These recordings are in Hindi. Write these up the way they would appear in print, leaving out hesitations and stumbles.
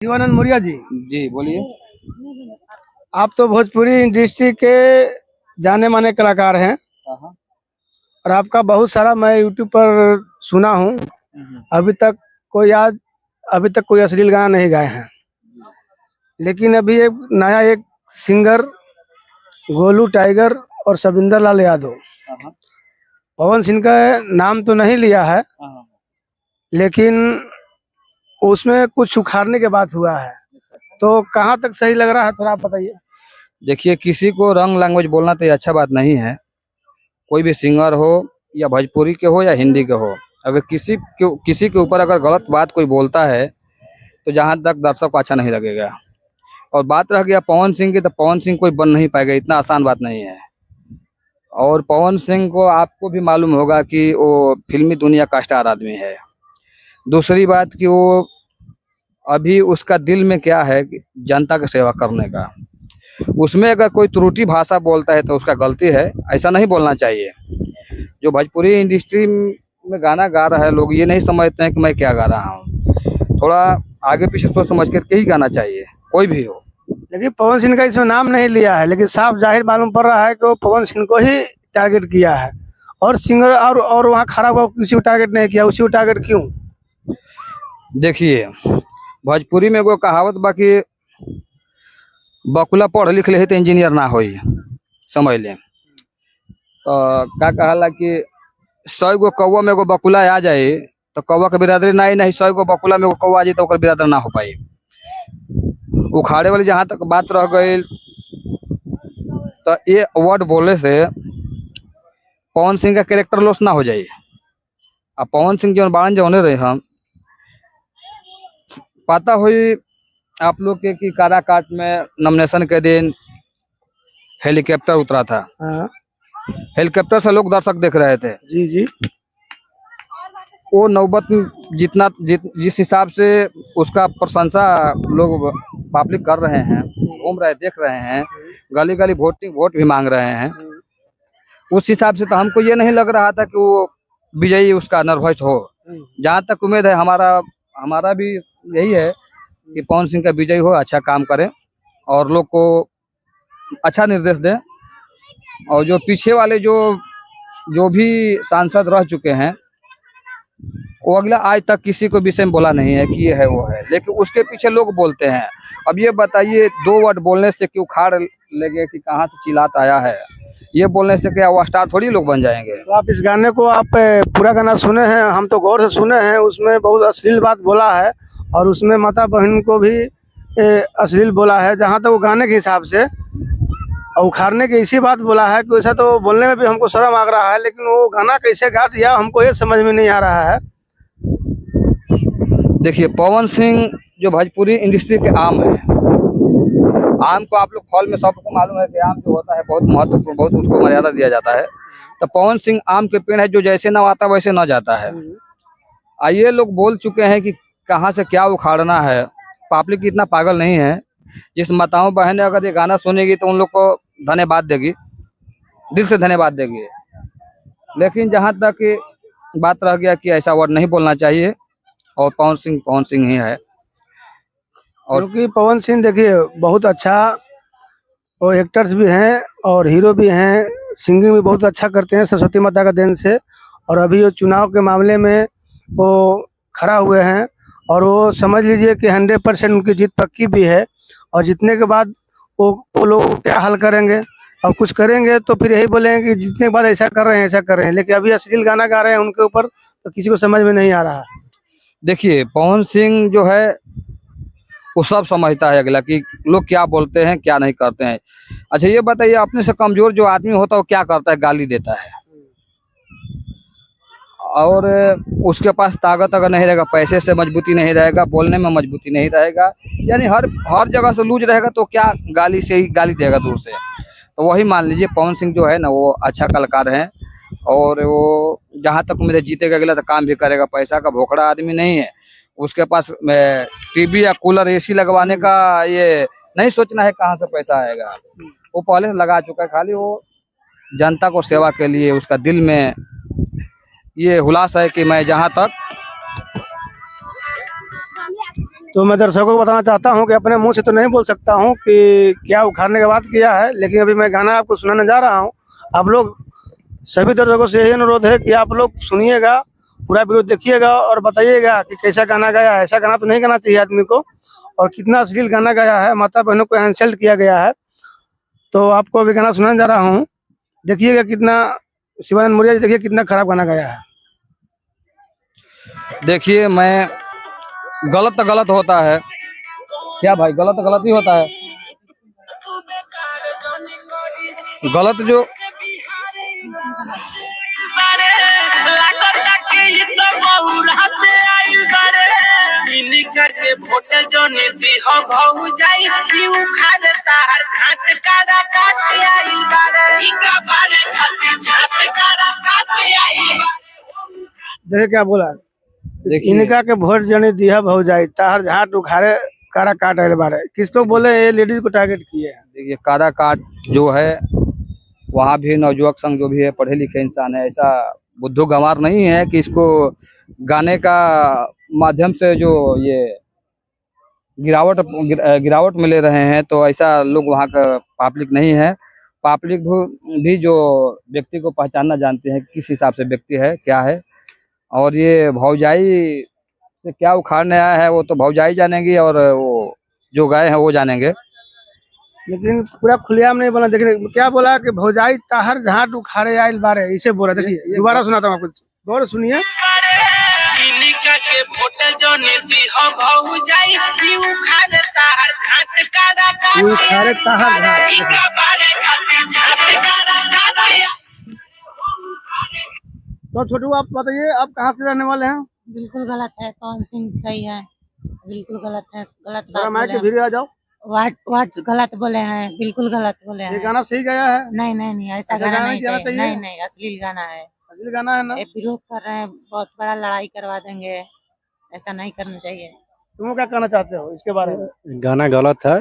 शिवानंद मौर्य जी। जी बोलिए। आप तो भोजपुरी इंडस्ट्री के जाने माने कलाकार हैं हाँ। और आपका बहुत सारा मैं यूट्यूब पर सुना हूँ। अभी तक अभी तक कोई अश्लील गाना नहीं गाए हैं, लेकिन अभी एक नया एक सिंगर गोलू टाइगर और सबिंदर लाल यादव, हाँ। पवन सिंह का नाम तो नहीं लिया है, हाँ। लेकिन उसमें कुछ उखाड़ने के बात हुआ है, तो कहाँ तक सही लग रहा है, थोड़ा आप बताइए। देखिए, किसी को रंग लैंग्वेज बोलना तो ये अच्छा बात नहीं है। कोई भी सिंगर हो या भोजपुरी के हो या हिंदी के हो, अगर किसी के ऊपर अगर गलत बात कोई बोलता है तो जहाँ तक दर्शक को अच्छा नहीं लगेगा। और बात रह गया पवन सिंह की, तो पवन सिंह कोई बन नहीं पाएगा, इतना आसान बात नहीं है। और पवन सिंह को आपको भी मालूम होगा कि वो फिल्मी दुनिया का स्टार आदमी है। दूसरी बात कि वो अभी उसका दिल में क्या है कि जनता की सेवा करने का। उसमें अगर कोई त्रुटि भाषा बोलता है तो उसका गलती है, ऐसा नहीं बोलना चाहिए। जो भोजपुरी इंडस्ट्री में गाना गा रहा है, लोग ये नहीं समझते हैं कि मैं क्या गा रहा हूँ। थोड़ा आगे पीछे सोच समझ करके ही गाना चाहिए, कोई भी हो। लेकिन पवन सिंह का इसमें नाम नहीं लिया है, लेकिन साफ जाहिर मालूम पड़ रहा है कि वो पवन सिंह को ही टारगेट किया है और सिंगर और वहाँ खड़ा हुआ किसी को टारगेट नहीं किया। उसी को टारगेट क्यों? देखिए, भोजपुरी में एगो कहावत बाकी बकुला पढ़ लिख ले तो इंजीनियर ना होई, समझ ले। तो का कहला कि 100 गो कौवा में एगो बकुला आ जाए तो कौवा के बिरादरी ना ही नहीं, 100 गो बकुला में एगो कौवा आ जाए तो ओकर बिरादरी ना हो पाई। उखाड़े वाली जहाँ तक बात रह गई, तो ये वर्ड बोलने से पवन सिंह का कैरेक्टर लॉस ना हो जाए। अब पवन सिंह जो बाण जो रहे हम पता हुई आप लोग के कि काराकाट में नॉमिनेशन के दिन हेलीकॉप्टर उतरा था। हाँ हेलीकॉप्टर से लोग दर्शक देख रहे थे। जी जी। वो नौबत जिस हिसाब से उसका प्रशंसा लोग पब्लिक कर रहे हैं, घूम रहे देख रहे हैं, गली गली वोट भी मांग रहे हैं, उस हिसाब से तो हमको ये नहीं लग रहा था कि वो विजयी उसका निर्भय हो। जहाँ तक उम्मीद है हमारा भी यही है कि पवन सिंह का विजय हो, अच्छा काम करे और लोग को अच्छा निर्देश दे। और जो पीछे वाले जो भी सांसद रह चुके हैं, वो अगला आज तक किसी को विषय में बोला नहीं है कि ये है वो है, लेकिन उसके पीछे लोग बोलते हैं। अब ये बताइए, 2 वर्ड बोलने से क्यों उखाड़ लेंगे कि कहाँ से चिल्लात आया है? ये बोलने से क्या वो स्टार थोड़ी लोग बन जाएंगे? तो आप इस गाने को आप पूरा गाना सुने हैं? हम तो गौर से सुने हैं, उसमें बहुत अश्लील बात बोला है और उसमें माता बहन को भी अश्लील बोला है, जहाँ तक वो गाने के हिसाब से। और उखाड़ने की इसी बात बोला है कि वैसा तो बोलने में भी हमको शर्म आ रहा है, लेकिन वो गाना कैसे गा दिया हमको ये समझ में नहीं आ रहा है। देखिए, पवन सिंह जो भोजपुरी इंडस्ट्री के आम है। आम को आप लोग फल में सबको मालूम है कि आम जो होता है बहुत महत्वपूर्ण, बहुत उसको मर्यादा दिया जाता है। तो पवन सिंह आम के पेड़ है, जो जैसे न आता वैसे न जाता है। ये लोग बोल चुके हैं कि कहाँ से क्या उखाड़ना है। पब्लिक इतना पागल नहीं है। जिस माताओं बहन ने अगर ये गाना सुनेगी तो उन लोग को धन्यवाद देगी, दिल से धन्यवाद देगी। लेकिन जहाँ तक बात रह गया कि ऐसा वर्ड नहीं बोलना चाहिए, और पवन सिंह ही है। और क्योंकि पवन सिंह देखिए बहुत अच्छा, वो एक्टर्स भी हैं और हीरो भी हैं, सिंगिंग भी बहुत अच्छा करते हैं सरस्वती माता का देन से। और अभी वो चुनाव के मामले में वो खड़ा हुए हैं और वो समझ लीजिए कि 100% उनकी जीत पक्की भी है। और जीतने के बाद वो लोग क्या हल करेंगे और कुछ करेंगे तो फिर यही बोलेंगे कि जीतने के बाद ऐसा कर रहे हैं ऐसा कर रहे हैं, लेकिन अभी अश्लील गाना गा रहे हैं उनके ऊपर, तो किसी को समझ में नहीं आ रहा। देखिए, पवन सिंह जो है वो सब समझता है अगला कि लोग क्या बोलते हैं क्या नहीं करते हैं। अच्छा ये बताइए, अपने से कमजोर जो आदमी होता है वो क्या करता है? गाली देता है। और उसके पास ताकत अगर नहीं रहेगा, पैसे से मजबूती नहीं रहेगा, बोलने में मजबूती नहीं रहेगा, यानी हर जगह से लूज रहेगा, तो क्या गाली से ही गाली देगा दूर से। तो वही मान लीजिए पवन सिंह जो है ना, वो अच्छा कलाकार है और वो जहाँ तक मेरे जीतेगा अगला तो काम भी करेगा। पैसा का भोखड़ा आदमी नहीं है। उसके पास टीवी या कूलर एसी लगवाने का ये नहीं सोचना है कहाँ से पैसा आएगा। वो पहले से लगा चुका है, खाली वो जनता को सेवा के लिए उसका दिल में ये हुलास है कि मैं जहाँ तक तो मैं दर्शकों को बताना चाहता हूँ कि अपने मुंह से तो नहीं बोल सकता हूँ कि क्या उखाड़ने के बाद किया है, लेकिन अभी मैं गाना आपको सुनाने जा रहा हूँ। आप लोग सभी दर्शकों से यही अनुरोध है कि आप लोग सुनिएगा, पूरा वीडियो देखिएगा और बताइएगा कि कैसा गाना गाया है। ऐसा गाना तो नहीं गाना चाहिए आदमी को, और कितना अश्लील गाना गाया है, माता बहनों को इंसल्ट किया गया है। तो आपको अभी गाना सुनाने जा रहा हूँ, देखिएगा कितना, शिवानंद मौर्य जी देखिए कितना खराब गाना गाया है। देखिए, मैं गलत तो गलत होता है क्या भाई, गलत तो गलत ही होता है। गलत जो देखिए क्या बोला, देखिए, इनका के वोट जने दिया भौजाई ताहर झाट उखाड़े कारा काट आइल बारे। किसको बोले, ये लेडीज को टारगेट किए हैं। देखिए काराकाट जो है, वहाँ भी नवयुवक संघ जो भी है पढ़े लिखे इंसान है, ऐसा बुद्धू गंवार नहीं है कि इसको गाने का माध्यम से जो ये गिरावट में ले रहे हैं। तो ऐसा लोग वहाँ का पब्लिक नहीं है। पब्लिक भी जो व्यक्ति को पहचानना जानते हैं किस हिसाब से व्यक्ति है, क्या है। और ये भौजाई से क्या उखाड़ने आया है वो तो भौजाई जानेंगी, और वो जो गए हैं वो जानेंगे। लेकिन पूरा खुलेआम नहीं बोला। देखिए क्या बोला कि भौजाई ताहर झाट उखाड़े आइल बारे, इसे बोला। देखिए दोबारा सुनाता हूँ आपको, गौर सुनिए। उखाड़े ताहर झाट। तो छोटू आप बताइए, आप कहाँ से रहने वाले हैं? बिल्कुल गलत है, पवन सिंह सही है, बिल्कुल गलत है, गलत जरा बात माइक बोले के भीड़ आ जाओ। वाट गलत बोले हैं, बिल्कुल गलत बोले ये हैं। गाना सही गाया है? नहीं नहीं नहीं, ऐसा ऐसा गाना गाना नहीं गाना चाहिए। चाहिए? नहीं नहीं, अश्लील गाना है। असली गाना है ना? ये विरोध कर रहे हैं, बहुत बड़ा लड़ाई करवा देंगे, ऐसा नहीं करना चाहिए। तुम क्या कहना चाहते हो इसके बारे में? गाना गलत है,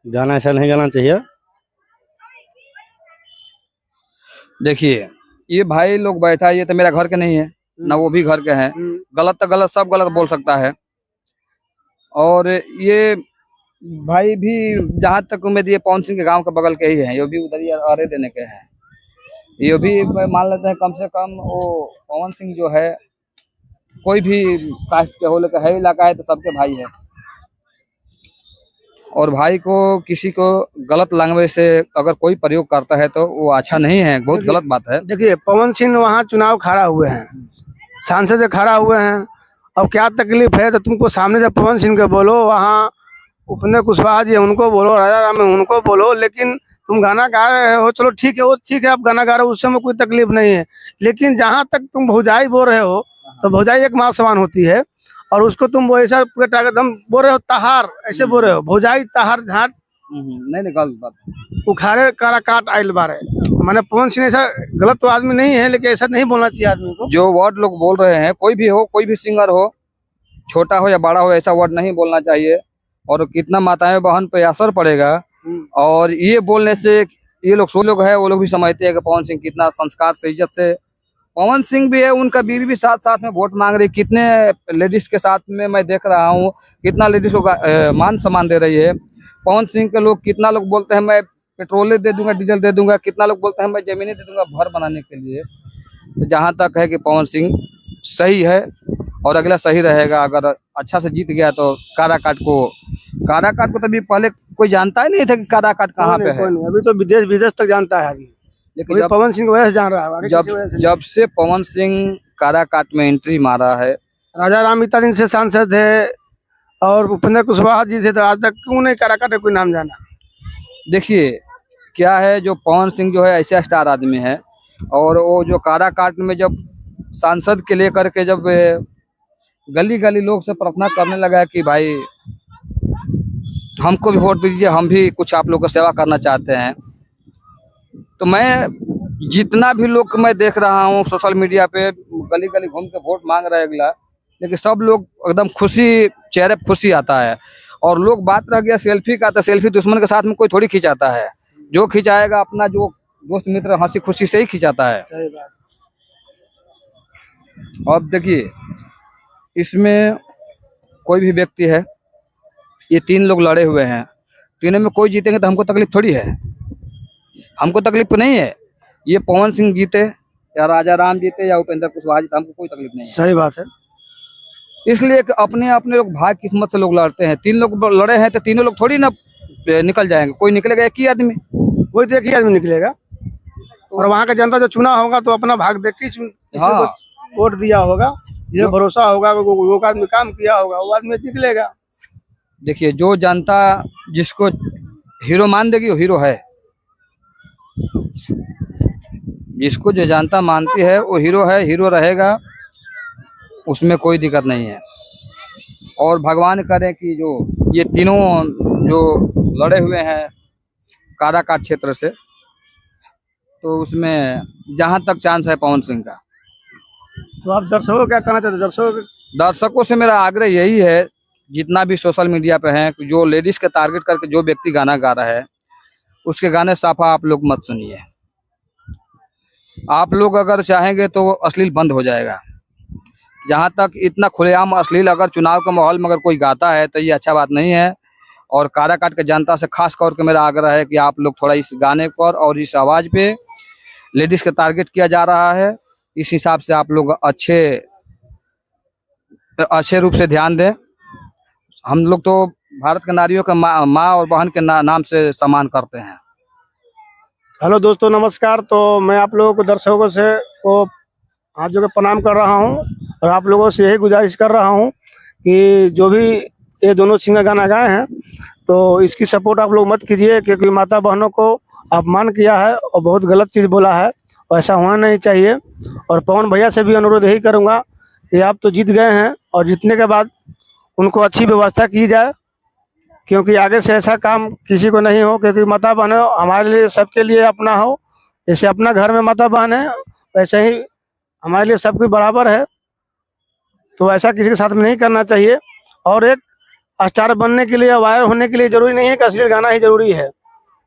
गाना ऐसा नहीं गाना चाहिए। देखिए ये भाई लोग बैठा है, ये तो मेरा घर के नहीं है ना वो भी घर के हैं। गलत तो गलत, सब गलत बोल सकता है। और ये भाई भी जहाँ तक उम्मीद, ये पवन सिंह के गांव के बगल के ही हैं, ये भी उधर ही अरे देने के हैं। ये भी मान लेते हैं कम से कम वो पवन सिंह जो है कोई भी कास्ट के हो, लेकर है इलाका है तो सबके भाई है। और भाई को किसी को गलत लैंग्वेज से अगर कोई प्रयोग करता है तो वो अच्छा नहीं है, बहुत गलत बात है। देखिए पवन सिंह वहाँ चुनाव खड़ा हुए हैं, सांसद से खड़ा हुए हैं। अब क्या तकलीफ है, तो तुमको सामने से पवन सिंह के बोलो, वहाँ उपेंद्र कुशवाहा जी उनको बोलो, राजा राम उनको बोलो। लेकिन तुम गाना गा रहे हो, चलो ठीक है, वो ठीक है, आप गाना गा रहे हो, उससे में कोई तकलीफ नहीं है। लेकिन जहाँ तक तुम भौजाई बोल रहे हो, तो भौजाई एक माँ समान होती है, और उसको तुम वो ऐसा पूरे टारगेट हम बोल रहे हो, तहार ऐसे बोल रहे हो, भौजाई ताहार झाट नहीं गलत बात। उखाड़े कारा काट आइल बारे। माने पवन सिंह ऐसा गलत तो आदमी नहीं है, लेकिन ऐसा नहीं बोलना चाहिए आदमी को। जो वर्ड लोग बोल रहे हैं, कोई भी हो, कोई भी सिंगर हो, छोटा हो या बड़ा हो, ऐसा वर्ड नहीं बोलना चाहिए। और कितना माताएं बहन पे असर पड़ेगा। और ये बोलने से ये लोग सो लोग है, वो लोग भी समझते हैं कि पवन सिंह कितना संस्कार से, इज्जत से। पवन सिंह भी है, उनका बीवी भी साथ साथ में वोट मांग रही, कितने लेडीज के साथ में मैं देख रहा हूँ, कितना लेडीज को मान सम्मान दे रही है। पवन सिंह के लोग, कितना लोग बोलते हैं मैं पेट्रोल दे दूंगा, डीजल दे दूंगा, कितना लोग बोलते हैं मैं जमीनें दे दूंगा घर बनाने के लिए। तो जहाँ तक है कि पवन सिंह सही है और अगला सही रहेगा। अगर अच्छा से जीत गया तो काराकाट को तभी पहले कोई जानता ही नहीं था कि काराकाट कहाँ पे है। अभी तो विदेश तक जानता है आदमी, लेकिन पवन सिंह की वजह से जान रहा है। जब से पवन सिंह काराकाट में एंट्री मारा है, राजा राम इतना दिन से सांसद है, और उपेंद्र कुशवाहा जी थे, तो आज तक क्यों नहीं काराकाट कोई नाम जाना? देखिए क्या है, जो पवन सिंह जो है ऐसे स्टार आदमी है, और वो जो काराकाट में जब सांसद के लेकर के जब गली गली लोग से प्रार्थना करने लगा कि भाई हमको भी वोट दीजिए, हम भी कुछ आप लोग को सेवा करना चाहते हैं। तो मैं जितना भी लोग मैं देख रहा हूँ सोशल मीडिया पे, गली गली घूम के वोट मांग रहे अगला, लेकिन सब लोग एकदम खुशी, चेहरे पे खुशी आता है। और लोग बात रह गया सेल्फी का, तो सेल्फी दुश्मन के साथ में कोई थोड़ी खिंचाता है, जो खिंचाएगा अपना जो दोस्त मित्र हंसी खुशी से ही खिंचाता है। सही बात। अब देखिए इसमें कोई भी व्यक्ति है, ये 3 लोग लड़े हुए हैं, तीनों में कोई जीतेंगे तो हमको तकलीफ थोड़ी है, हमको तकलीफ नहीं है। ये पवन सिंह जीते या राजा राम जीते या उपेंद्र कुशवाहा जीते, हमको कोई तकलीफ नहीं है। सही बात है। इसलिए कि अपने अपने लोग भाग किस्मत से लोग लड़ते हैं। 3 लोग लड़े हैं तो तीनों लोग थोड़ी ना निकल जाएंगे, कोई निकलेगा एक ही आदमी। कोई तो एक ही आदमी निकलेगा, और वहाँ का जनता जो चुना होगा तो अपना भाग देख के किसी हाँ। को वोट दिया होगा, ये भरोसा होगा वो आदमी काम किया होगा, वो आदमी निकलेगा। देखिए, जो जनता जिसको हीरो मान देगी वो हीरो है, जिसको जो जनता मानती है वो हीरो है, हीरो रहेगा, उसमें कोई दिक्कत नहीं है। और भगवान करे कि जो ये तीनों जो लड़े हुए हैं काराकाट क्षेत्र से, तो उसमें जहां तक चांस है पवन सिंह का। तो आप दर्शकों को क्या कहना चाहते हैं? दर्शकों से मेरा आग्रह यही है, जितना भी सोशल मीडिया पे है, जो लेडीज के टारगेट करके जो व्यक्ति गाना गा रहा है, उसके गाने साफा आप लोग मत सुनिए। आप लोग अगर चाहेंगे तो अश्लील बंद हो जाएगा। जहां तक इतना खुलेआम अश्लील अगर चुनाव के माहौल में अगर कोई गाता है तो ये अच्छा बात नहीं है। और काराकाट के जनता से खास तौर के मेरा आग्रह है कि आप लोग थोड़ा इस गाने पर और इस आवाज पे लेडीज के टारगेट किया जा रहा है, इस हिसाब से आप लोग अच्छे रूप से ध्यान दें। हम लोग तो भारत के नारियों का माँ और बहन के नाम से सम्मान करते हैं। हेलो दोस्तों, नमस्कार। तो मैं आप लोगों को दर्शकों से को हाथ जोड़ के प्रणाम कर रहा हूं, और आप लोगों से यही गुजारिश कर रहा हूं कि जो भी ये दोनों सिंगर गाना गाए हैं तो इसकी सपोर्ट आप लोग मत कीजिए, क्योंकि माता बहनों को अपमान किया है और बहुत गलत चीज़ बोला है, और ऐसा होना नहीं चाहिए। और पवन भैया से भी अनुरोध यही करूँगा कि आप तो जीत गए हैं, और जीतने के बाद उनको अच्छी व्यवस्था की जाए, क्योंकि आगे से ऐसा काम किसी को नहीं हो। क्योंकि माता बहन हमारे लिए सबके लिए अपना हो, जैसे अपना घर में माता बहन है वैसे ही हमारे लिए सब कुछ बराबर है। तो ऐसा किसी के साथ में नहीं करना चाहिए। और एक स्टार बनने के लिए, वायरल होने के लिए जरूरी नहीं है कि अश्लील गाना ही जरूरी है।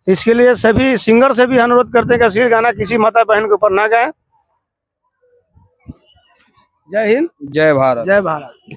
इसके लिए सभी सिंगर से भी अनुरोध करते हैं कि अश्लील गाना किसी माता बहन के ऊपर ना गाएं। जय हिंद, जय भारत। जय भारत।